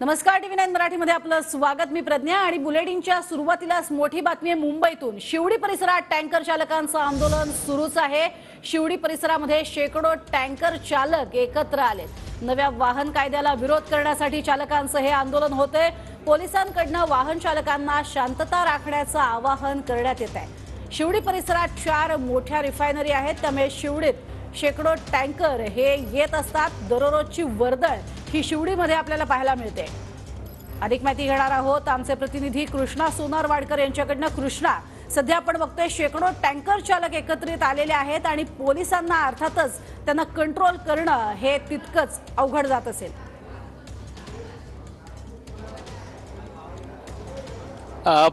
नमस्कार, टीव्ही 9 मराठीमध्ये आपलं स्वागत। मी प्रज्ञा आणि बुलेटिनच्या सुरुवातीलाच मोठी बातमी आहे मुंबईतून। शिवडी परिसरात टँकर चालकांचं आंदोलन सुरूच आहे। शिवडी परिसरामध्ये शेकडो टँकर चालक एकत्र आले। नव्या वाहन कायद्याला विरोध करण्यासाठी चालकांचं हे आंदोलन होतंय। पोलिसांकडून वाहन चालकांना शांतता राखण्याचं आवाहन करण्यात येत आहे। शिवडी परिसरात 4 मोठ्या रिफायनरी आहेत, त्यामुळे शिवडीत शेकडो टँकर हे येत असतात। दररोजची वर्दळ ही शिवडीमध्ये आपल्याला पाहायला मिळते। अधिक माहिती घेणार आहोत आमचे प्रतिनिधी कृष्णा सोनारवाडकर यांच्याकडून। कृष्णा, सध्या आपण बघतोय शेकडो टँकर चालक एकत्रित आलेले आहेत आणि पोलिसांना अर्थातच त्यांना कंट्रोल करणं हे तितकंच अवघड जात असेल।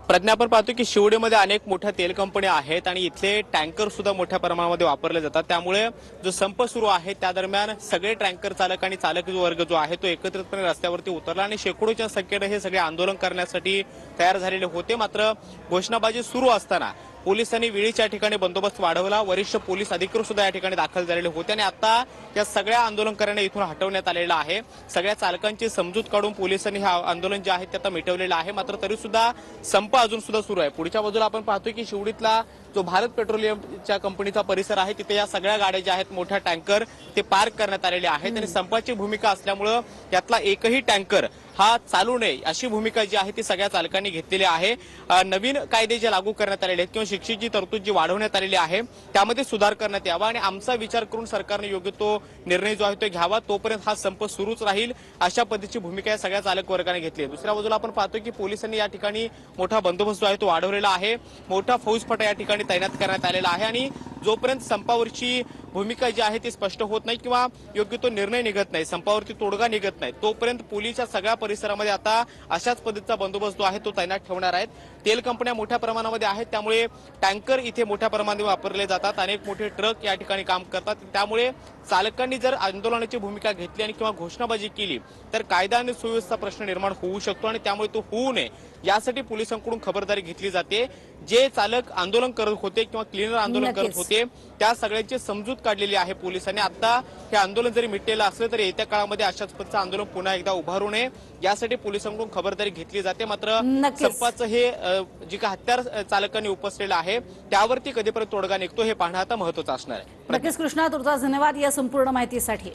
प्रज्ञा, आपण पाहतो की शिवडीमध्ये अनेक मोठ्या तेल कंपन्या आहेत आणि इथले टँकर सुद्धा मोठ्या प्रमाणामध्ये वापरले जातात। त्यामुळे जो संप सुरू आहे त्या दरम्यान सगळे टँकर चालक आणि चालक वर्ग जो आहे तो एकत्रितपणे रस्त्यावरती उतरला आणि शेकडोच्या संख्येने हे सगळे आंदोलन करण्यासाठी तयार झालेले होते। मात्र घोषणाबाजी सुरू असताना पोलिसांनी वेळीच्या ठिकाणी बंदोबस्त वाढवला। वरिष्ठ पोलीस अधिकारी सुद्धा या ठिकाणी दाखल झालेले होते आणि आता या सगळ्या आंदोलनकाऱ्यांना इथून हटवण्यात आलेलं आहे। सगळ्या चालकांची समजूत काढून पोलिसांनी हे आंदोलन जे आहे ते आता मिटवलेलं आहे। मात्र तरी सुद्धा संप अजून सुद्धा सुरू आहे। पुढच्या बाजूला आपण पाहतोय की शिवडीतला जो भारत पेट्रोलियमच्या कंपनीचा परिसर आहे तिथे या सगळ्या गाड्या ज्या आहेत मोठ्या टँकर ते पार्क करण्यात आलेले आहेत आणि संपाची भूमिका असल्यामुळे यातला एकही टँकर हा चालू नये अशी भूमिका जी आहे ती सगळ्या चालकांनी घेतलेली आहे। नवीन कायदे जे लागू करण्यात आलेले आहेत किंवा शिक्षेची तरतूद जी वाढवण्यात आलेली आहे त्यामध्ये सुधार करण्यात यावा आणि आमचा विचार करून सरकारने योग्य तो निर्णय जो आहे तो घ्यावा, तोपर्यंत हा संप सुरूच राहील अशा पद्धतीची भूमिका या सगळ्या चालक वर्गाने घेतली आहे। दुसऱ्या बाजूला आपण पाहतोय की पोलिसांनी या ठिकाणी मोठा बंदोबस्त जो आहे तो वाढवलेला आहे। मोठा फौजफाटा या ठिकाणी तैनात करण्यात आलेला आहे आणि जोपर्यंत संपावरची भूमिका जी आहे ती स्पष्ट होत नाही किंवा योग्य तो निर्णय निघत नाही, संपावरती तोडगा निघत नाही, तोपर्यंत पोलीसच्या सगळ्या परिसरामध्ये आता अशाच पद्धतीचा बंदोबस्त जो आहे तो तैनात ठेवणार आहेत। तेल कंपन्या मोठ्या प्रमाणामध्ये आहेत, त्यामुळे टँकर इथे मोठ्या प्रमाणात वापरले जातात। अनेक मोठे ट्रक या ठिकाणी काम करतात। त्यामुळे चालकांनी जर आंदोलनाची भूमिका घेतली आणि किंवा घोषणाबाजी केली तर कायदा आणि सुव्यवस्था प्रश्न निर्माण होऊ शकतो आणि त्यामुळे तो होऊ नये यासाठी पोलिसांकडून खबरदारी घेतली जाते। जे चालक आंदोलन करत होते किंवा क्लीनर आंदोलन करत होते त्या सगळ्यांची समजूत काढलेली आहे पोलिसांनी। आता हे आंदोलन जरी मिटलेलं असलं तरी येत्या काळामध्ये अशाच पद्धतीचं आंदोलन पुन्हा एकदा उभारू नये यासाठी पोलिसांकडून खबरदारी घेतली जाते। मात्र संपाचं हे जे काही हत्यार चालकांनी उपसलेलं आहे त्यावरती कधीपर्यंत तोडगा निघतो हे पाहणं आता महत्त्वाचं असणार आहे। नक्कीच कृष्णा, तुझा धन्यवाद या संपूर्ण माहितीसाठी।